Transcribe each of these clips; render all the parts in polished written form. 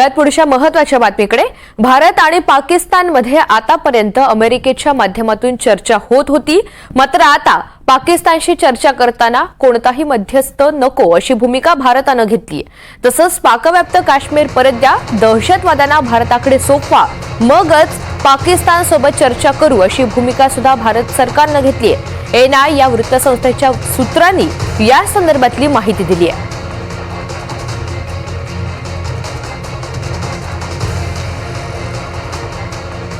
वळूयात पुढच्या महत्त्वाच्या बातमीकडे। भारत आणि पाकिस्तानमध्ये आतापर्यंत अमेरिकेच्या माध्यमातून चर्चा होत होती, मात्र आता पाकिस्तानशी चर्चा करताना कोणताही मध्यस्थ नको अशी भूमिका भारताने घेतली। तसंच पाकव्याप्त काश्मीर परत द्या, दहशतवाद्यांना भारताकडे सोपवा, मगच पाकिस्तान सोबत चर्चा करू अशी भूमिका सुद्धा भारत सरकारने घेतली आहे। एनआय या वृत्तसंस्थेच्या सूत्रांनी या संदर्भातली माहिती दिली आहे।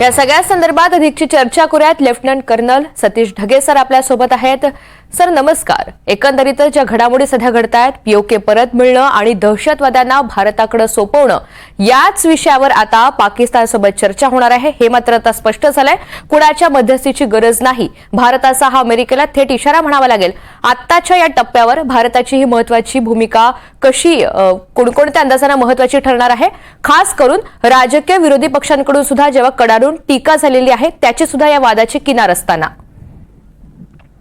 या सगळ्या संदर्भात अधिकची चर्चा करूयात। Lieutenant colonel Satish Dhage sir आपल्या सोबत आहेत। सर नमस्कार। एकंदरीत ज्या घडामोडी सध्या घडतायत, पीओके परत मिळणं आणि दहशतवाद्यांना भारताकडे सोपवणं, याच विषयावर आता पाकिस्तानसोबत चर्चा होणार आहे हे मात्र आता स्पष्ट झालंय। कुणाच्या मध्यस्थीची गरज नाही, भारताचा हा अमेरिकेला थेट इशारा म्हणावा लागेल। आत्ताच्या या टप्प्यावर भारताची ही महत्त्वाची भूमिका कशी कोणकोणत्या अंदाजाने महत्त्वाची ठरणार आहे, खास करून राजकीय विरोधी पक्षांकडून सुद्धा जेव्हा कडाडून टीका झालेली आहे त्याची सुद्धा या वादाची किनार असताना?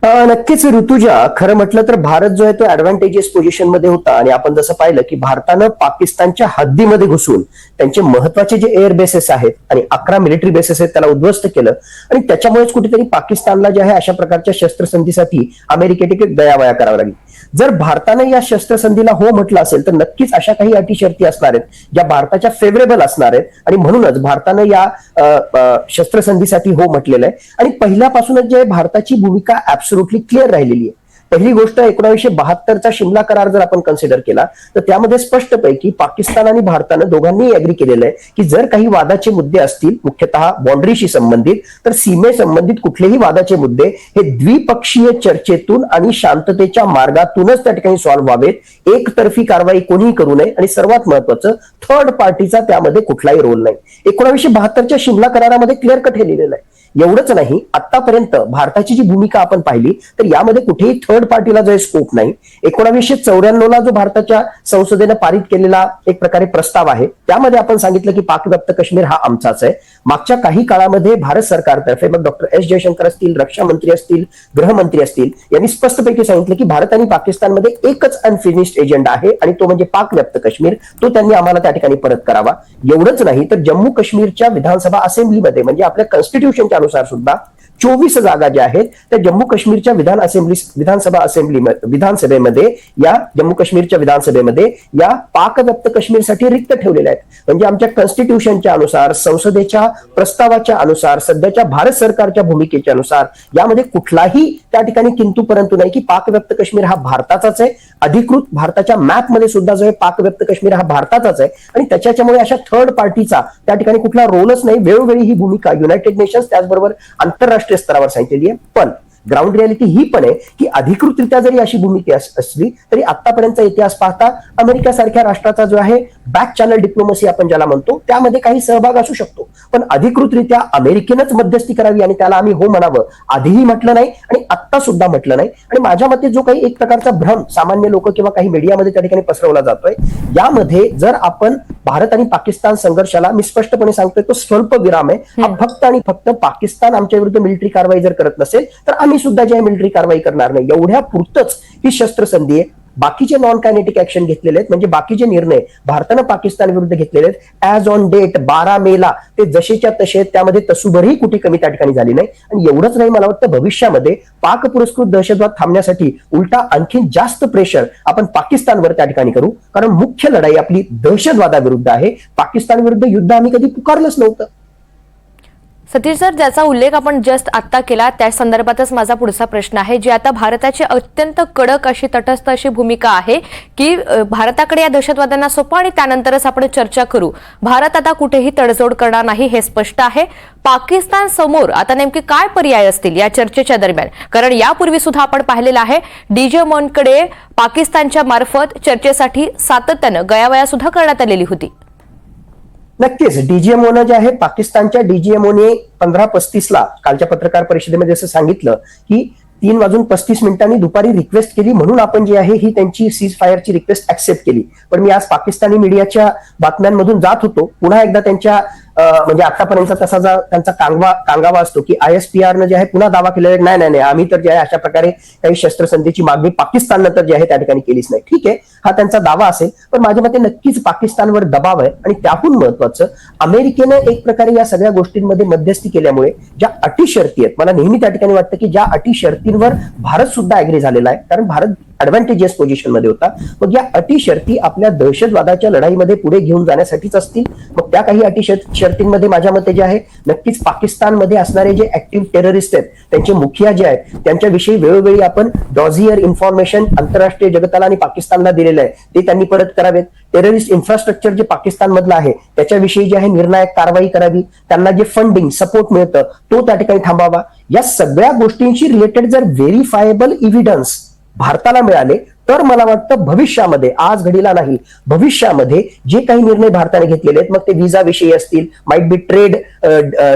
नक्कीच ऋतुजा, खरं म्हटलं तर भारत जो आहे तो ऍडव्हान्टेजियस पोझिशन मध्ये होता आणि आपण जसं पाहिलं की भारतानं पाकिस्तानच्या हद्दीमध्ये घुसून त्यांचे महत्वाचे जे एअर बेसेस आहेत आणि 11 मिलिटरी बेसेस आहेत त्याला उद्ध्वस्त केलं आणि त्याच्यामुळेच कुठेतरी पाकिस्तानला जे आहे अशा प्रकारच्या शस्त्रसंधीसाठी अमेरिकेकडे दयावया करावी लागली। जर भारतानं या शस्त्रसंधीला हो म्हटलं असेल तर नक्कीच अशा काही अटी शर्ती असणार आहेत ज्या भारताच्या फेवरेबल असणार आहेत आणि म्हणूनच भारतानं या शस्त्रसंधीसाठी हो म्हटलेलं आहे। आणि पहिल्यापासूनच जे भारताची भूमिका ऍब्सोल्युटली क्लिअर राहिलेली आहे। पहिली गोष्ट 1972चा शिमला करार जर आपण कन्सिडर केला तर त्यामध्ये स्पष्टपैकी पाकिस्तान आणि भारतानं दोघांनी अग्री केलेलं आहे की जर काही वादाचे मुद्दे असतील, मुख्यतः बाउंड्रीशी संबंधित, तर सीमे संबंधित कुठलेही वादाचे मुद्दे हे द्विपक्षीय चर्चेतून आणि शांततेच्या मार्गातूनच त्या ठिकाणी सॉल्व्ह व्हावेत। एकतर्फी कारवाई कोणीही करू नये आणि सर्वात महत्वाचं थर्ड पार्टीचा त्यामध्ये कुठलाही रोल नाही। 1972च्या शिमला करारामध्ये क्लिअर कट हे लिहिलेलं आहे। एवढंच नाही, आतापर्यंत भारताची जी भूमिका आपण पाहिली तर यामध्ये कुठेही थर्ड पार्टीला जो स्कोप नाही। 1994ला जो भारताच्या संसदेने पारित केलेला एक प्रकारे प्रस्ताव आहे त्यामध्ये आपण सांगितलं की पाकव्याप्त काश्मीर हा आमचाच आहे। मागच्या काही काळामध्ये भारत सरकारतर्फे मग डॉक्टर एस जयशंकर असतील, रक्षा मंत्री असतील, गृहमंत्री असतील, यांनी स्पष्टपैकी सांगितलं की भारत आणि पाकिस्तानमध्ये एकच अनफिनिश्ड एजेंडा आहे आणि तो म्हणजे पाकव्याप्त काश्मीर, तो त्यांनी आम्हाला त्या ठिकाणी परत करावा। एवढंच नाही तर जम्मू काश्मीरच्या विधानसभा असेंब्लीमध्ये म्हणजे आपल्या कॉन्स्टिट्यूशनच्या अनुसार सुद्धा 24 जागा ज्या आहेत त्या जम्मू काश्मीरच्या विधानसभेमध्ये या जम्मू काश्मीरच्या विधानसभेमध्ये या पाकव्याप्त काश्मीरसाठी रिक्त ठेवलेल्या आहेत। म्हणजे आमच्या कॉन्स्टिट्यूशनच्या अनुसार, संसदेच्या प्रस्तावाच्या अनुसार, सध्याच्या भारत सरकारच्या भूमिकेच्या अनुसार यामध्ये कुठलाही त्या ठिकाणी किंतु परंतु नाही की पाकव्याप्त काश्मीर हा भारताचाच आहे। अधिकृत भारताच्या मॅपमध्ये सुद्धा जो आहे पाकव्याप्त काश्मीर हा भारताचाच आहे आणि त्याच्यामुळे अशा थर्ड पार्टीचा त्या ठिकाणी कुठला रोलच नाही। वेळोवेळी ही भूमिका युनायटेड नेशन्स त्याचबरोबर आंतरराष्ट्रीय स्तरावर सांगितलेली आहे। पण ग्राउंड रियालिटी ही पण आहे की अधिकृतरित्या जरी अशी भूमिका असली तरी आतापर्यंतचा इतिहास पाहता अमेरिका सारख्या राष्ट्राचा जो आहे बॅक चॅनल डिप्लोमसी आपण ज्याला म्हणतो त्यामध्ये काही सहभाग असू शकतो, पण अधिकृतरित्या अमेरिकेनंच मध्यस्थी करावी आणि त्याला आम्ही हो म्हणावं आधीही म्हटलं नाही आणि आत्ता सुद्धा म्हटलं नाही। आणि माझ्या मते जो काही एक प्रकारचा भ्रम सामान्य लोक किंवा काही मीडियामध्ये त्या ठिकाणी पसरवला जातोय, यामध्ये जर आपण भारत आणि पाकिस्तान संघर्षाला मी स्पष्टपणे सांगतोय तो स्वल्प विराम आहे। हा फक्त आणि फक्त पाकिस्तान आमच्या विरुद्ध मिलिटरी कारवाई जर करत नसेल तर आम्ही सुद्धा जे मिलिटरी कारवाई करणार नाही, एवढ्या पुरतच ही शस्त्रसंधी आहे। बाकीचे नॉन कायनेटिक ऍक्शन घेतलेले आहेत म्हणजे बाकीचे निर्णय भारतानं पाकिस्तान विरुद्ध घेतलेले आहेत ऍज ऑन डेट 12 मेला ते जसेच्या तसे, त्यामध्ये तसूभरही कुठे कमी त्या ठिकाणी झाली नाही। आणि एवढंच नाही, मला वाटतं भविष्यामध्ये पाक पुरस्कृत दहशतवाद थांबण्यासाठी उलटा आणखी जास्त प्रेशर आपण पाकिस्तानवर त्या ठिकाणी करू, कारण मुख्य लढाई आपली दहशतवादाविरुद्ध आहे। पाकिस्तान विरुद्ध युद्ध आम्ही कधी पुकारलंच नव्हतं। सतीश सर, ज्याचा उल्लेख आपण जस्ट आत्ता केला त्या संदर्भातच माझा पुढचा प्रश्न आहे, जी आता भारताची अत्यंत कडक अशी तटस्थ अशी भूमिका आहे की भारताकडे या दहशतवाद्यांना सोपवा आणि त्यानंतरच आपण चर्चा करू। भारत आता कुठेही तडजोड करणार नाही हे स्पष्ट आहे। पाकिस्तान समोर आता नेमके काय पर्याय असतील या चर्चेच्या दरम्यान? कारण यापूर्वी सुद्धा आपण पाहिलेलं आहे डीजीएमओकडे पाकिस्तानच्या मार्फत चर्चेसाठी सातत्यानं गयावया सुद्धा करण्यात आलेली होती। नक्कीच डीजीएमओनं जे आहे पाकिस्तानच्या डीजीएमओने 15:35 कालच्या पत्रकार परिषदेमध्ये असं सांगितलं की 3:35 दुपारी रिक्वेस्ट केली म्हणून आपण जी आहे ही त्यांची सीज फायरची रिक्वेस्ट ऍक्सेप्ट केली। पण मी आज पाकिस्तानी मीडियाच्या बातम्यांमधून जात होतो, पुन्हा एकदा त्यांच्या म्हणजे आतापर्यंत तसा त्यांचा कांगावा असतो की ISPR जे आहे पुन्हा दावा केलेला नाही नाही नाही आम्ही तर जे आहे अशा प्रकारे काही शस्त्रसंधीची मागणी पाकिस्ताननं तर जे आहे त्या ठिकाणी केलीच नाही. ठीक आहे, हा त्यांचा दावा असेल, पण माझ्या मते नक्कीच पाकिस्तानवर दबाव आहे. आणि त्याहून महत्वाचं, अमेरिकेनं एक प्रकारे या सगळ्या गोष्टींमध्ये मध्यस्थी केल्यामुळे ज्या अटी शर्ती आहेत, मला नेहमी त्या ठिकाणी वाटतं की ज्या अटी शर्तींवर भारत सुद्धा अग्री झालेला आहे, कारण भारत ऍडव्हान्टेजियस पोझिशन मध्ये होता. मग या अटी शर्ती आपल्या दहशतवादाच्या लढाईमध्ये पुढे घेऊन जाण्यासाठीच असतील. मग त्या काही अटी शर्तींमध्ये माझ्या मते जे आहे नक्कीच पाकिस्तानमध्ये असणारे जे ऍक्टिव्ह टेररिस्ट आहेत, त्यांचे मुखिया जे आहेत, त्यांच्याविषयी वेळोवेळी आपण डॉझियर इन्फॉर्मेशन आंतरराष्ट्रीय जगताला आणि पाकिस्तानला दिलेलं आहे, ते त्यांनी परत करावेत. टेररिस्ट इन्फ्रास्ट्रक्चर जे पाकिस्तान मधलं आहे त्याच्याविषयी जे आहे निर्णायक कारवाई करावी. त्यांना जे फंडिंग सपोर्ट मिळतं तो त्या ठिकाणी थांबावा. या सगळ्या गोष्टींशी रिलेटेड जर व्हेरीफायबल इव्हिडन्स भारताला मिळाले तर मला वाटतं भविष्यामध्ये, आज घडीला नाही, भविष्यामध्ये जे काही निर्णय भारताने घेतलेले आहेत, मग ते व्हिसा विषयी असतील, माईट बी ट्रेड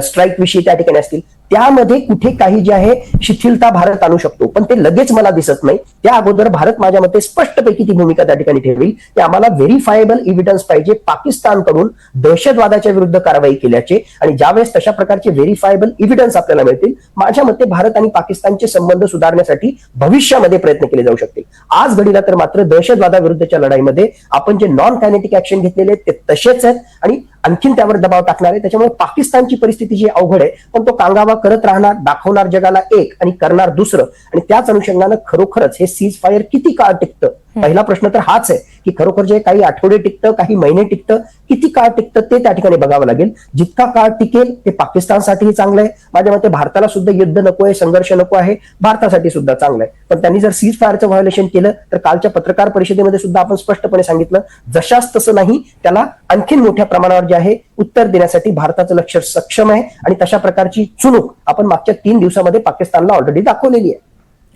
स्ट्राईक विषयी त्या ठिकाणी असतील, त्यामध्ये कुठे काही जे आहे शिथिलता भारत आणू शकतो. पण ते लगेच मला दिसत नाही. त्या अगोदर भारत माझ्या मते स्पष्टपैकी ती भूमिका त्या ठिकाणी ठेवेल की आम्हाला व्हेरीफायबल इव्हिडन्स पाहिजे पाकिस्तानकडून दहशतवादाच्या विरुद्ध कारवाई केल्याचे. आणि ज्यावेळेस तशा प्रकारचे व्हेरीफायबल इव्हिडन्स आपल्याला मिळतील, माझ्या मते भारत आणि पाकिस्तानचे संबंध सुधारण्यासाठी भविष्यामध्ये प्रयत्न केले जाऊ शकतील. आज घडीला तर मात्र दहशतवादाविरुद्धच्या लढाईमध्ये आपण जे नॉन कायनेटिक ऍक्शन घेतलेले आहेत ते तसेच आहेत आणि आणखीन त्यावर दबाव टाकणार आहे. त्याच्यामुळे पाकिस्तानची परिस्थिती जी अवघड आहे, पण तो कांगावा करत राहणार, दाखवणार जगाला एक आणि करणार दुसरं. आणि त्याच अनुषंगानं खरोखरच हे सीज फायर किती काळ टिकतं, पहिला प्रश्न तर हाच आहे की खरोखर जे काही आठवडे टिकतं, काही महिने टिकतं, किती काळ टिकतं ते त्या ठिकाणी बघावं लागेल. जितका काळ टिकेल ते पाकिस्तानसाठीही चांगलं आहे. माझ्या मते भारताला सुद्धा युद्ध नको आहे, संघर्ष नको आहे, भारतासाठी सुद्धा चांगलं आहे. पण त्यांनी जर सीज फायरचं व्हायोलेशन केलं तर कालच्या पत्रकार परिषदेमध्ये सुद्धा आपण स्पष्टपणे सांगितलं, जशास तसं नाही, त्याला आणखीन मोठ्या प्रमाणावर जे आहे उत्तर देण्यासाठी भारताचं लक्ष सक्षम आहे. आणि तशा प्रकारची चुणूक आपण मागच्या 3 दिवसामध्ये पाकिस्तानला ऑलरेडी दाखवलेली आहे.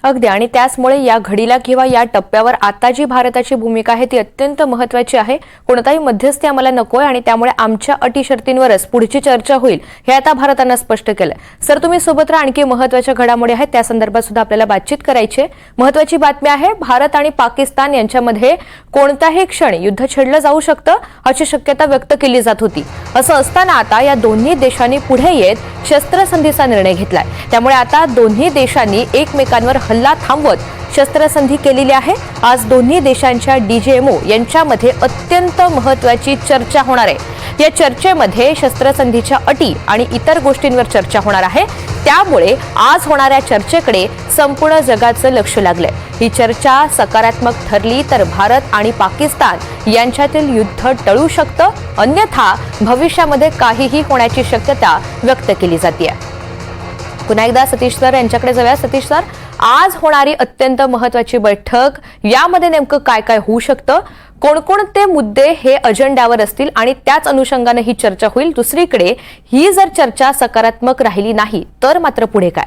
अगदी. आणि त्याचमुळे या घडीला किंवा या टप्प्यावर आता जी भारताची भूमिका आहे ती अत्यंत महत्वाची आहे. कोणताही मध्यस्थी आम्हाला नकोय आणि त्यामुळे आमच्या अटी शर्तींवरच पुढची चर्चा होईल, हे आता भारतानं स्पष्ट केलंय. सर, तुम्ही सोबत राहा, आणखी महत्वाच्या घडामोडी आहेत त्या संदर्भात सुद्धा आपल्याला बातचीत करायची आहे. महत्वाची बातमी आहे, भारत आणि पाकिस्तान यांच्यामध्ये कोणत्याही क्षणी युद्ध छेडलं जाऊ शकतं अशी शक्यता व्यक्त केली जात होती. असं असताना आता या दोन्ही देशांनी पुढे येत शस्त्रसंधीचा निर्णय घेतलाय. त्यामुळे आता दोन्ही देशांनी एकमेकांवर हल्ला थांबवत शस्त्रसंधी केलेली आहे. आज दोन्ही देशांच्या DGMO यांच्यामध्ये अत्यंत महत्वाची चर्चा होणार आहे. या चर्चेमध्ये शस्त्रसंधीच्या अटी आणि इतर गोष्टींवर चर्चा होणार आहे. त्यामुळे आज होणाऱ्या चर्चेकडे संपूर्ण जगाचं लक्ष लागलंय. ही चर्चा सकारात्मक ठरली तर भारत आणि पाकिस्तान यांच्यातील युद्ध टळू शकतं, अन्यथा भविष्यामध्ये काहीही होण्याची शक्यता व्यक्त केली जाते. पुन्हा एकदा सतीश सर यांच्याकडे जाऊया. सतीश सर, आज होणारी अत्यंत महत्वाची बैठक, यामध्ये नेमकं काय काय होऊ शकतं, कोणकोणते मुद्दे हे अजेंड्यावर असतील आणि त्याच अनुषंगाने ही चर्चा होईल. दुसरीकडे ही जर चर्चा सकारात्मक राहिली नाही तर मात्र पुढे काय?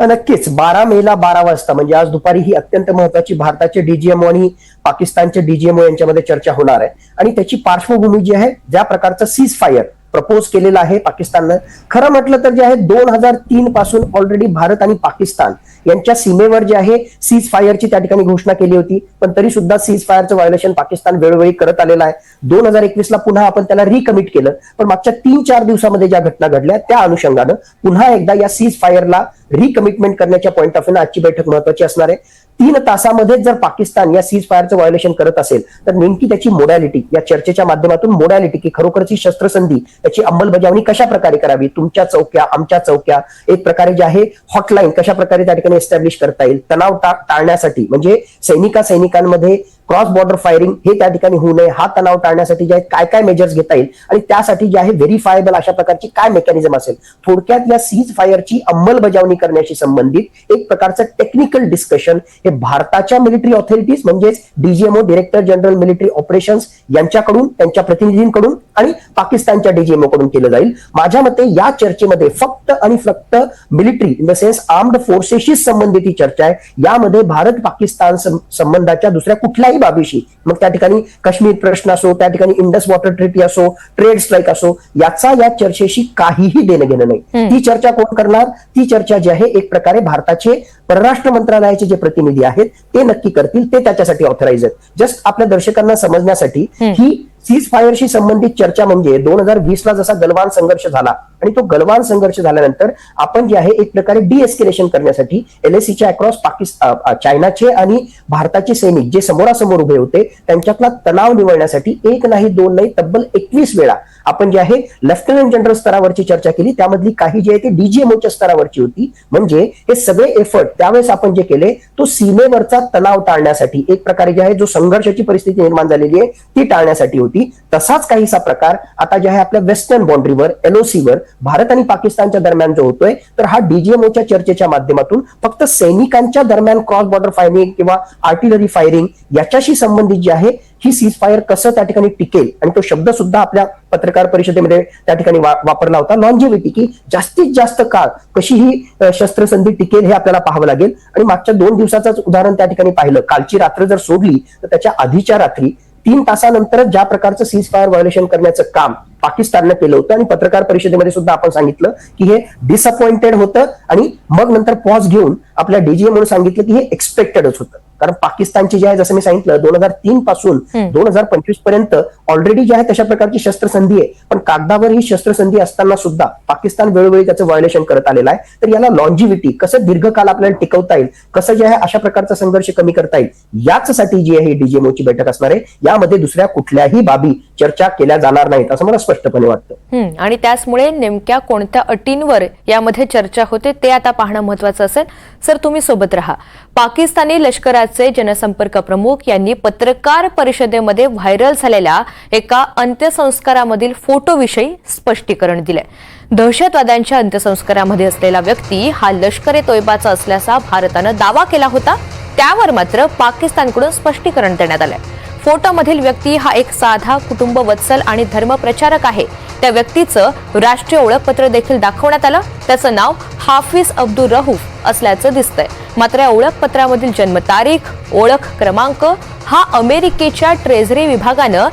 नक्कीच 12 मेला 12 वाजता म्हणजे आज दुपारी ही अत्यंत महत्वाची भारताचे DGMO आणि पाकिस्तानचे DGMO यांच्यामध्ये चर्चा होणार आहे. आणि त्याची पार्श्वभूमी जी आहे, ज्या प्रकारचं सीज फायर प्रपोज केलेलं आहे पाकिस्ताननं, खरं म्हटलं तर जे आहे 2003 पासून ऑलरेडी भारत आणि पाकिस्तान यांच्या सीमेवर जे आहे सीज फायरची त्या ठिकाणी घोषणा केली होती. पण तरी सुद्धा सीज फायरचं व्हायोलेशन पाकिस्तान वेळोवेळी करत आलेलं आहे. 2021ला पुन्हा आपण त्याला रिकमिट केलं. पण मागच्या 3-4 दिवसामध्ये ज्या घटना घडल्या त्या अनुषंगानं पुन्हा एकदा या सीज फायरला रिकमिटमेंट करण्याच्या पॉईंट ऑफ व्ह्यूनं आजची बैठक महत्वाची असणार आहे. 3 तासामध्ये जर पाकिस्तान या सीज फायरचं व्हायोलेशन करत असेल तर नेमकी त्याची मोडॅलिटी, या चर्चेच्या माध्यमातून मोडॅलिटी की खरोखरची शस्त्रसंधी त्याची अंमलबजावणी कशा प्रकारे करावी, तुमच्या चौक्या, आमच्या चौक्या, एक प्रकारे जे आहे हॉटलाईन कशा प्रकारे त्या ठिकाणी एस्टॅब्लिश करता येईल, तणाव टाळण्यासाठी म्हणजे सैनिकांमध्ये क्रॉस बॉर्डर फायरिंग हे त्या ठिकाणी होऊ नये, हा तणाव टाळण्यासाठी जे काय काय मेजर्स घेता येईल आणि त्यासाठी जे आहे व्हेरीफायबल अशा प्रकारची काय मेकॅनिझम असेल. थोडक्यात या सीज फायरची अंमलबजावणी करण्याशी संबंधित एक प्रकारचं टेक्निकल डिस्कशन हे भारताच्या मिलिटरी ऑथॉरिटीज म्हणजेच DGMO, director general military operations यांच्याकडून, त्यांच्या प्रतिनिधींकडून आणि पाकिस्तानच्या DGMO कडून केलं जाईल. माझ्या मते या चर्चेमध्ये फक्त आणि फक्त military in the sense armed फोर्सेसशी संबंधित ही चर्चा आहे. यामध्ये भारत पाकिस्तान संबंधाच्या दुसऱ्या कुठल्याही बाबीशी, मग त्या ठिकाणी काश्मीर प्रश्न असो, त्या ठिकाणी इंडस वॉटर ट्रीटी असो, ट्रेड स्ट्राईक असो, याचा या चर्चेशी काहीही देणं घेणं नाही. ती चर्चा कोण करणार? ती चर्चा जी आहे एक प्रकारे भारताचे परराष्ट्र मंत्रालयाचे जे प्रतिनिधी आहेत ते नक्की करतील, ते त्याच्यासाठी ऑथराइज आहेत. जस्ट आपल्या दर्शकांना समजण्यासाठी ही सीज फायरशी संबंधित चर्चा म्हणजे 2020 ला जसा गलवान संघर्ष झाला आणि तो गलवान संघर्ष झाल्यानंतर आपण जे आहे एक प्रकारे डिएस्केलेशन करण्यासाठी LACच्या अक्रॉस पाकिस्तान, चायनाचे आणि भारताचे सैनिक जे समोरासमोर उभे होते त्यांच्यातला तणाव निवळण्यासाठी एक नाही दोन नाही तब्बल 21 वेळा आपण जे आहे लेफ्टनंट जनरल स्तरावरची चर्चा केली. त्यामधली काही जे आहे ते DGMOच्या स्तरावरची होती. म्हणजे हे सगळे एफर्ट त्यावेळेस आपण जे केले तो सीमेवरचा तणाव टाळण्यासाठी, एक प्रकारे जे आहे जो संघर्षाची परिस्थिती निर्माण झालेली आहे ती टाळण्यासाठी होती. तसाच काहीसा प्रकार आता जे आहे आपल्या वेस्टर्न बाउंड्रीवर LOC वर भारत आणि पाकिस्तानच्या दरम्यान जो होतोय, तर हा DGMOच्या चर्चेच्या माध्यमातून फक्त सैनिकांच्या दरम्यान क्रॉस बॉर्डर फायरिंग किंवा आर्टिलरी फायरिंग याच्याशी संबंधित जे आहे ही सीज फायर कसं त्या ठिकाणी टिकेल, आणि तो शब्द सुद्धा आपल्या पत्रकार परिषदेमध्ये त्या ठिकाणी वापरला होता, लॉन्जिव्हिटी, की जास्तीत जास्त काळ कशी ही शस्त्रसंधी टिकेल हे आपल्याला पाहावं लागेल. आणि मागच्या 2 दिवसाचंच उदाहरण त्या ठिकाणी पाहिलं, कालची रात्र जर सोडली तर त्याच्या आधीच्या रात्री 3 तासानंतरच ज्या प्रकारचं सीज फायर व्हायोलेशन करण्याचं काम पाकिस्ताननं केलं होतं आणि पत्रकार परिषदेमध्ये सुद्धा आपण सांगितलं की हे डिसअपॉइंटेड होतं आणि मग नंतर पॉज घेऊन आपल्या DGMOने सांगितलं की हे एक्सपेक्टेडच होतं. कारण पाकिस्तानची जे आहे जसं मी सांगितलं 2003 पासून 2025 पर्यंत ऑलरेडी जे आहे तशा प्रकारची शस्त्रसंधी आहे, पण कागदावर ही शस्त्रसंधी असताना सुद्धा पाकिस्तान वेळोवेळी त्याचं व्हायोलेशन करत आलेलं आहे. तर याला लॉन्जिव्हिटी कसं दीर्घकाल आपल्याला टिकवता येईल, कसं जे आहे अशा प्रकारचा संघर्ष कमी करता येईल, याचसाठी जी आहे ही DGMOची बैठक असणार आहे. यामध्ये दुसऱ्या कुठल्याही बाबी चर्चा केल्या जाणार नाहीत असं मला स्पष्टपणे वाटतं. आणि त्याचमुळे नेमक्या कोणत्या अटींवर यामध्ये चर्चा होते ते आता पाहणं महत्वाचं असेल. सर, तुम्ही सोबत राहा. पाकिस्तानी लष्कराचे जनसंपर्क प्रमुख यांनी पत्रकार परिषदेमध्ये व्हायरल झालेल्या एका अंत्यसंस्कारामधील फोटोविषयी स्पष्टीकरण दिलंय. दहशतवाद्यांच्या अंत्यसंस्कारामध्ये असलेला व्यक्ती हा लष्कर-ए तोयबाचा असल्याचा भारतानं दावा केला होता. त्यावर मात्र पाकिस्तानकडून स्पष्टीकरण देण्यात आलंय. फोटोमधील व्यक्ती हा एक साधा कुटुंबवत्सल आणि धर्मप्रचारक आहे. त्या व्यक्तीचं राष्ट्रीय ओळखपत्र देखील दाखवण्यात आलं. त्याचं नाव हाफिज अब्दुल रऊफ असल्याचं दिसतंय. मात्र या ओळखपत्रामधील जन्मतारीख, ओळख क्रमांक हा अमेरिकेच्या ट्रेझरी विभागानं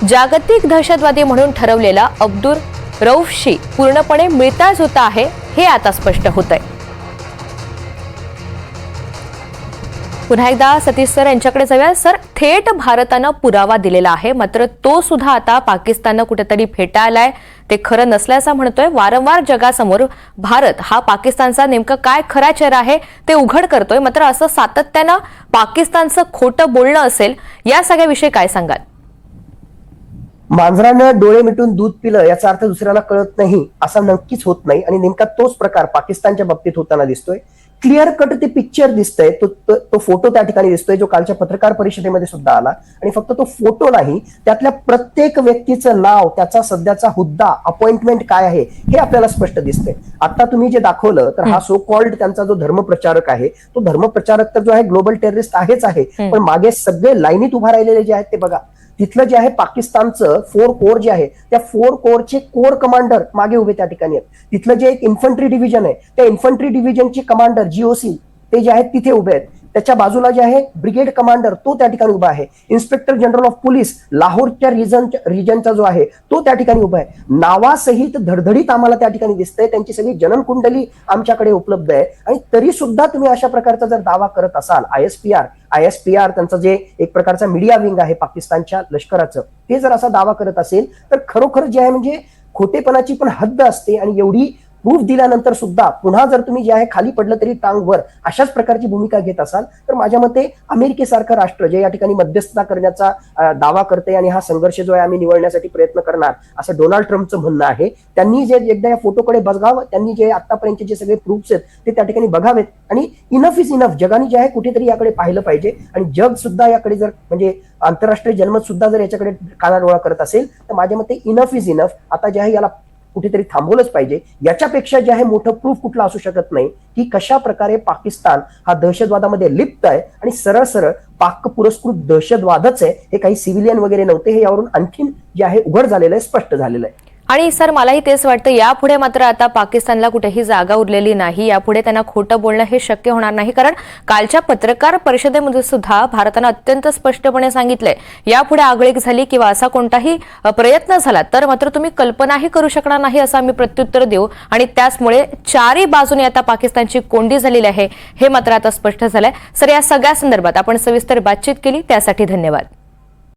जागतिक दहशतवादी म्हणून ठरवलेला अब्दुल रऊफशी पूर्णपणे मिळता जुळता आहे, हे आता स्पष्ट होतंय. पुन्हा एकदा सतीश सर यांच्याकडे जाऊया. सर, थेट भारतानं पुरावा दिलेला आहे, मात्र तो सुद्धा आता पाकिस्ताननं कुठेतरी फेटाळलाय, ते खरं नसल्याचं म्हणतोय. वारंवार जगासमोर भारत हा पाकिस्तानचा नेमका काय खरा चेहरा आहे ते उघड करतोय. मात्र असं सातत्यानं पाकिस्तानचं खोटं बोलणं असेल, या सगळ्याविषयी काय सांगाल? मांजरानं डोळे मिटून दूध पिलं याचा अर्थ दुसऱ्याला कळत नाही असा नक्कीच होत नाही, आणि नेमका तोच प्रकार पाकिस्तानच्या बाबतीत होताना दिसतोय. क्लिअर कट ते पिक्चर दिसतंय, तो फोटो त्या ठिकाणी दिसतोय जो कालच्या पत्रकार परिषदेमध्ये सुद्धा आला. आणि फक्त तो फोटो नाही, त्यातल्या प्रत्येक व्यक्तीचं नाव, त्याचा सध्याचा हुद्दा, अपॉइंटमेंट काय आहे हे आपल्याला स्पष्ट दिसतंय. आता तुम्ही जे दाखवलं तर हा सो कॉल्ड त्यांचा जो धर्मप्रचारक आहे, तो धर्मप्रचारक तर जो आहे ग्लोबल टेररिस्ट आहेच आहे, पण मागे सगळे लाईनीत उभा राहिलेले जे आहेत ते बघा. तिथलं जे आहे पाकिस्तानचं 4 कोर जे आहे त्या 4 कोरचे कोर कमांडर मागे उभे त्या ठिकाणी आहेत. तिथलं जे एक इन्फंट्री डिव्हिजन आहे त्या इन्फंट्री डिव्हिजनचे कमांडर GOC ते जे आहेत तिथे उभे आहेत. त्याच्या बाजूला जे आहे ब्रिगेड कमांडर तो त्या ठिकाणी उभा आहे. इन्स्पेक्टर जनरल ऑफ पोलीस लाहोरच्या रिजनचा जो आहे तो त्या ठिकाणी उभा आहे. नावासहित धडधडीत आम्हाला त्या ठिकाणी दिसतंय. त्यांची सगळी जननकुंडली आमच्याकडे उपलब्ध आहे. आणि तरी सुद्धा तुम्ही अशा प्रकारचा जर दावा करत असाल, ISPR त्यांचं जे एक प्रकारचा मीडिया विंग आहे पाकिस्तानच्या लष्कराचं, ते जर असा दावा करत असेल तर खरोखर जे आहे म्हणजे खोटेपणाची पण हद्द असते. आणि एवढी प्रूफ दिल्यानंतर सुद्धा पुन्हा जर तुम्ही जे आहे खाली पडलं तरी टांग वर अशाच प्रकारची भूमिका घेत असाल तर माझ्या मते अमेरिकेसारखं राष्ट्र जे या ठिकाणी मध्यस्थता करण्याचा दावा करते आणि हा संघर्ष जो आहे आम्ही निवडण्यासाठी प्रयत्न करणार असं डोनाल्ड ट्रम्पचं म्हणणं आहे, त्यांनी जे एकदा या फोटोकडे बघावं, त्यांनी जे आतापर्यंतचे जे सगळे प्रूफ्स आहेत ते त्या ठिकाणी बघावेत. आणि इनफ इज इनफ, जगाने जे आहे कुठेतरी याकडे पाहिलं पाहिजे. आणि जग सुद्धा याकडे जर म्हणजे आंतरराष्ट्रीय जनमत सुद्धा जर याच्याकडे कानाडोळा करत असेल तर माझ्या मते इनफ इज इनफ, आता जे आहे याला कुठेतरी थांबवलंच पाहिजे. याच्यापेक्षा जे आहे मोठं प्रूफ कुठलं असू शकत नाही की कशा प्रकारे पाकिस्तान हा दहशतवादामध्ये लिप्त आहे आणि सरळ सरळ पाक पुरस्कृत दहशतवादच आहे. हे काही सिव्हिलियन वगैरे नव्हते, हे यावरून आणखीन जे आहे उघड झालेलं आहे, स्पष्ट झालेलं आहे. आणि सर मलाही तेच वाटतं, यापुढे मात्र आता पाकिस्तानला कुठेही जागा उरलेली नाही. यापुढे त्यांना खोटं बोलणं हे शक्य होणार नाही, कारण कालच्या पत्रकार परिषदेमध्ये सुद्धा भारतानं अत्यंत स्पष्टपणे सांगितलंय, यापुढे आगळीक झाली किंवा असा कोणताही प्रयत्न झाला तर मात्र तुम्ही कल्पनाही करू शकणार नाही असं आम्ही प्रत्युत्तर देऊ. आणि त्याचमुळे चारही बाजूने आता पाकिस्तानची कोंडी झालेली आहे हे मात्र आता स्पष्ट झालंय. सर, या सगळ्या संदर्भात आपण सविस्तर बातचीत केली त्यासाठी धन्यवाद.